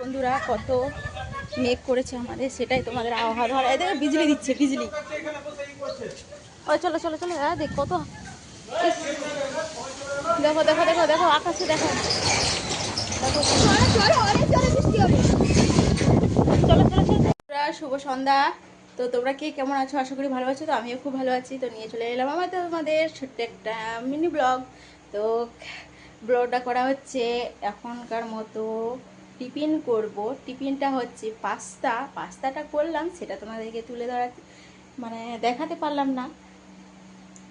বন্ধুরা কত মেঘ করেছে আমাদের, সেটাই তোমাদের আবহাওয়া ধরা। এদের বিজলি দিচ্ছে, বিজলি। ওই চলো চলো চলো, হ্যাঁ দেখ কত। ইস, দেখো দেখো দেখো দেখো আকাশে দেখো দেখো। চলো চলো চলো। শুভ সন্ধ্যা। তো তোমরা কে কেমন আছো? আশা করি ভালো আছো। তো আমিও খুব ভালো আছি। তো নিয়ে চলে এলাম আমার তোমাদের ছোট্ট একটা মিনি ব্লগ। তো ব্লগটা করা হচ্ছে এখনকার মতো টিফিন করব। টিফিনটা হচ্ছে পাস্তাটা করলাম, সেটা তোমাদেরকে তুলে ধরা মানে দেখাতে পারলাম না।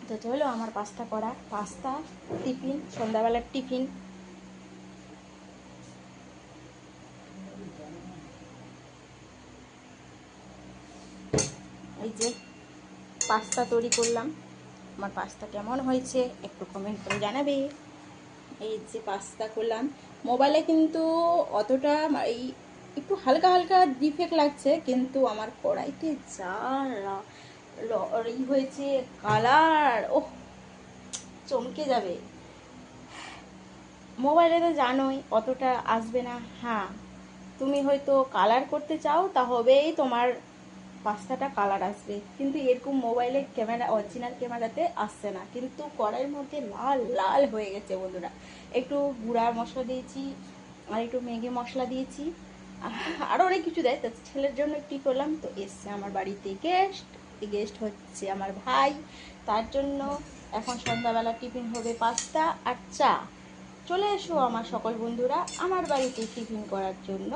তো চলো আমার পাস্তা টিফিন, সন্ধ্যাবেলার টিফিন। এই যে পাস্তা তৈরি করলাম। আমার পাস্তা কেমন হয়েছে একটু কমেন্ট করে জানাবে। এই যে পাস্তা করলাম, মোবাইলে কিন্তু অতটা এই একটু হালকা হালকা ডিফেক্ট লাগছে, কিন্তু আমার কড়াইতে যা হয়েছে কালার, ওহ চমকে যাবে। মোবাইলে তো জানোই অতটা আসবে না। হ্যাঁ, তুমি হয়তো কালার করতে চাও তবেই তোমার পাস্তাটা কালার আসবে, কিন্তু এরকম মোবাইলে ক্যামেরা অরিজিনাল ক্যামেরাতে আসছে না। কিন্তু কড়াইয়ের মধ্যে লাল লাল হয়ে গেছে বন্ধুরা। একটু গুঁড়া মশলা দিয়েছি, আর একটু ম্যাগি মশলা দিয়েছি, আরও অনেক কিছু দেয়। তো ছেলের জন্য একটু করলাম। তো এসছে আমার বাড়িতে গেস্ট, গেস্ট হচ্ছে আমার ভাই। তার জন্য এখন সন্ধ্যাবেলা টিফিন হবে পাস্তা আর চা। চলে এসো আমার সকল বন্ধুরা আমার বাড়িতে টিফিন করার জন্য।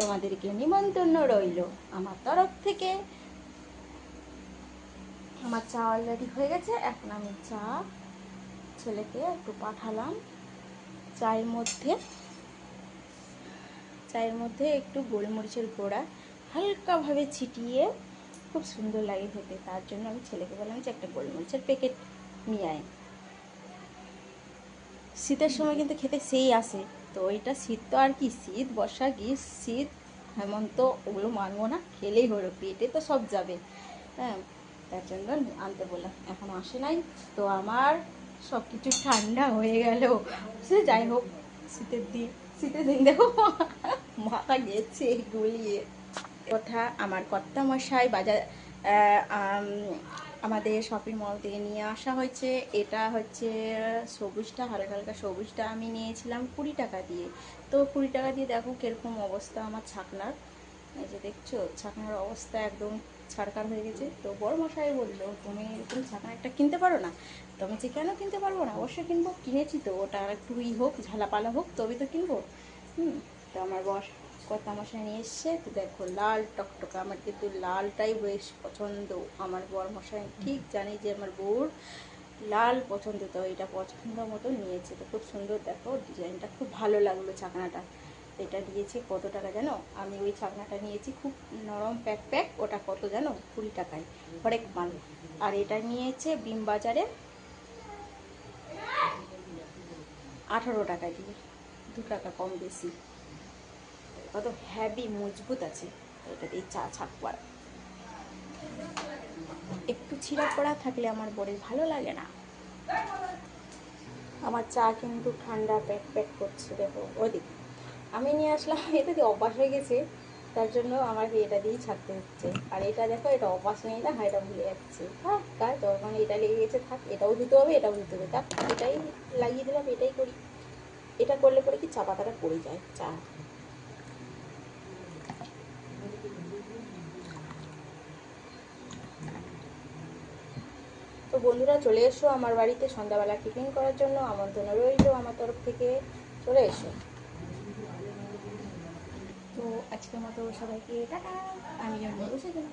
তোমাদেরকে নিমন্ত্রণ রইল আমার তরফ থেকে। আমার চা অলরেডি হয়ে গেছে। এখন আমি ছেলেকে একটু পাঠালাম। চায়ের মধ্যে একটু গোলমরিচের গুঁড়া হালকাভাবে ছিটিয়ে, খুব সুন্দর লাগে খেতে। তার জন্য আমি ছেলেকে বললাম যে একটা গোলমরিচের প্যাকেট নিয়ে আয়। শীতের সময় কিন্তু খেতে সেই আসে। তো এটা শীত তো আর কি, শীত বর্ষা গ্রীষ্ম শীত হেমন্ত ওগুলো মানবো না, খেলেই হলো, পেটে তো সব যাবে। হ্যাঁ, তার জন্য আনতে বললাম, এখনও আসে নাই। তো আমার সব কিছু ঠান্ডা হয়ে গেল। সে যাই হোক, শীতের দিন দেখো মাথা গেছে গুলিয়ে। কথা আমার কর্তামশাই বাজার আমাদের শপিং মল থেকে নিয়ে আসা হয়েছে। এটা হচ্ছে সবুজটা, হালকা হালকা সবুজটা আমি নিয়েছিলাম 20 টাকা দিয়ে। তো 20 টাকা দিয়ে দেখো কিরকম অবস্থা আমার ছাকনার। এই যে দেখছো ছাকনার অবস্থা একদম ছাড়কার হয়ে গেছে। তো বড় মশাই বললো তুমি এরকম ছাকনা একটা কিনতে পারো না। তো আমি যে কেন কিনতে পারবো না, অবশ্যই কিনবো, কিনেছি তো, ওটা একটু হোক ঝালাপালা হোক তবে তো কিনবো। তো আমার কর্তা মশাই নিয়ে এসছে। তো দেখো লাল টকটকা, আমার কিন্তু লালটাই বেশ পছন্দ। আমার বর মশাই ঠিক জানি যে আমার বউর লাল পছন্দ, তো এটা পছন্দ মতো নিয়েছে। তো খুব সুন্দর, দেখো ডিজাইনটা খুব ভালো লাগলো ছাকনাটা। এটা দিয়েছে কত টাকা জানো? আমি ওই ছাকনাটা নিয়েছি খুব নরম প্যাক, ওটা কত জানো? 20 টাকায় হরেক মাল। আর এটা নিয়েছে বিম বাজারে 18 টাকা দিয়ে, 2 টাকা কম বেশি। কত হ্যাভি মজবুত আছে। এটা দিয়ে চা ছাকবো। আর একটু ছিঁড়া পড়া থাকলে আমার বরের ভালো লাগে না। আমার চা কিন্তু ঠান্ডা প্যাক করছে, দেখো ওদিকে আমি নিয়ে আসলাম। এটা দিয়ে অভ্যাস হয়ে গেছে, তার জন্য আমাকে এটা দিয়েই ছাড়তে হচ্ছে। আর এটা দেখো, এটা অভ্যাস নেই না, এটা ভুলে যাচ্ছে। হ্যাঁ কাজ যখন এটা লেগে গেছে, থাক, এটাও ধুতে হবে এটাও ধুতে হবে, থাক এটাই লাগিয়ে দিলাম, এটাই করি। এটা করলে পরে কি চা পাতাটা পড়ে যায় চা। তো বন্ধুরা চলে এসো আমার বাড়িতে সন্ধ্যাবেলা টিফিন করার জন্য, আমন্ত্রণ রইল আমার তরফ থেকে। চলে এসো। তো আজকের মতো সবাইকে টাটা। আমি যেমন বসে গেলাম।